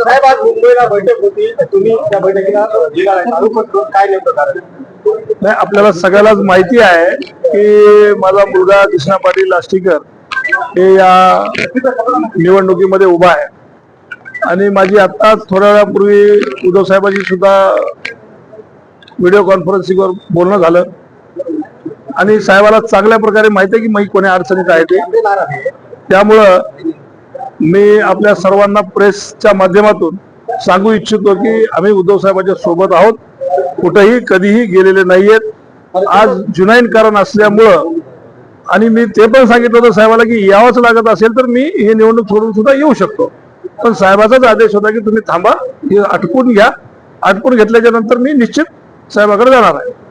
साहेब आज मुंबईला बैठक होती, तुम्ही त्या बैठकीला काय नेमकं कारण? नाही, आपल्याला सगळ्यालाच माहिती आहे की माझा मुलगा कृष्णा पाटील आष्टीकर हे या निवडणुकीमध्ये उभा आहे आणि माझी आत्ताच थोड्या वेळापूर्वी उद्धव साहेबांची सुद्धा व्हिडिओ कॉन्फरन्सिंगवर बोलणं झालं आणि साहेबाला चांगल्या प्रकारे माहिती आहे की मी कोण्या अडचणीत आहे ते. त्यामुळं मी आपल्या सर्वांना प्रेसच्या माध्यमातून सांगू इच्छितो की आम्ही उद्धव साहेबांच्या सोबत आहोत, कुठेही कधीही गेलेले नाहीयेत. आज जुनैन कारण असल्यामुळं आणि मी ते पण सांगितलं होतं साहेबाला की यावंच लागत असेल तर मी हे निवडणूक सोडून सुद्धा येऊ शकतो, पण साहेबाचाच आदेश होता की तुम्ही थांबा, हे आटपून घ्या. आटपून घेतल्याच्या नंतर मी निश्चित साहेबाकडे जाणार आहे.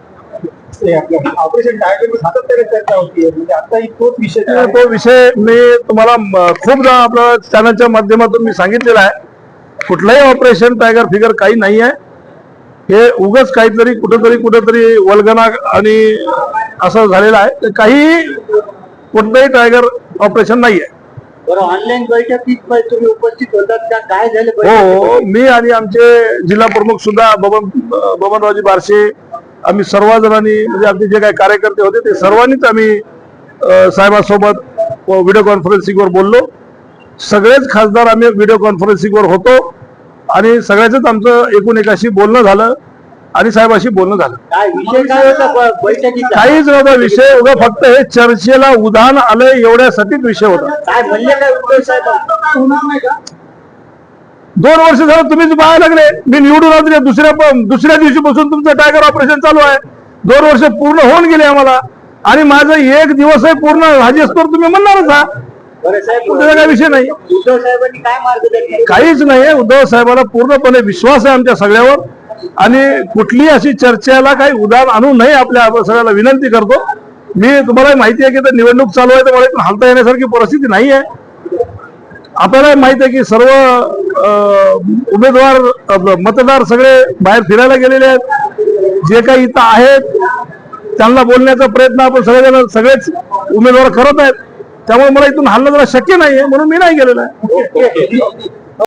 ऑपरेशन टायगर सातत्याने चर्चा होती, म्हणजे आता तोच विषय तो विषय मी तुम्हाला खूपदा आपल्या चॅनलच्या माध्यमातून मी सांगितलेला आहे. कुठलंही ऑपरेशन टायगर फिगर काही नाही आहे. हे उगाच काहीतरी कुठेतरी वल्गना आणि असं झालेलं आहे. काही कुठलंही टायगर ऑपरेशन नाही आहे. ऑनलाईन बैठकीत तुम्ही उपस्थित होतात का, काय झालं? हो, मी आणि आमचे जिल्हा प्रमुख सुद्धा बबनरावजी बारशे, आम्ही सर्वजणांनी म्हणजे आमचे जे काही कार्यकर्ते होते ते सर्वांनीच आम्ही साहेबांसोबत व्हिडिओ कॉन्फरन्सिंगवर बोललो. सगळेच खासदार आम्ही व्हिडिओ कॉन्फरन्सिंगवर होतो आणि सगळ्याच आमचं एकूण एकाशी बोलणं झालं आणि साहेबाशी बोलणं झालं. काय विषय काय होता बैठकीचा? काहीच नव्हता विषय, उगा फक्त हे चर्चेला उधाण आलंय एवढ्यासाठीच विषय होता. काय म्हणले काय उद्धव साहेब? 2 वर्ष झालं तुम्हीच पाहायला लागले. मी निवडून आलो दुसऱ्या दिवशीपासून तुमचं टायगर ऑपरेशन चालू आहे. 2 वर्ष पूर्ण होऊन गेले आम्हाला आणि माझं 1 दिवस पूर्ण राजेश्वर तुम्ही म्हणणारच हा. त्याचा काही विषय नाही. उद्धव साहेबांनी काय मार्गदर्शन? काहीच नाही. उद्धव साहेबांना पूर्णपणे विश्वास आहे आमच्या सगळ्यावर आणि कुठली अशी चर्चेला काही उदाहरण आणू नये आपल्या सगळ्याला विनंती करतो. मी तुम्हाला माहिती आहे की निवडणूक चालू आहे तर मला इथून हालता येण्यासारखी परिस्थिती नाही आहे. आपल्याला माहित आहे की सर्व उमेदवार मतदार सगळे बाहेर फिरायला गेलेले आहेत. जे काही इथं आहेत त्यांना बोलण्याचा प्रयत्न आपण सगळेच उमेदवार करत आहेत. त्यामुळे मला इथून हल्ला जरा शक्य नाहीये म्हणून मी नाही गेलेलो आहे.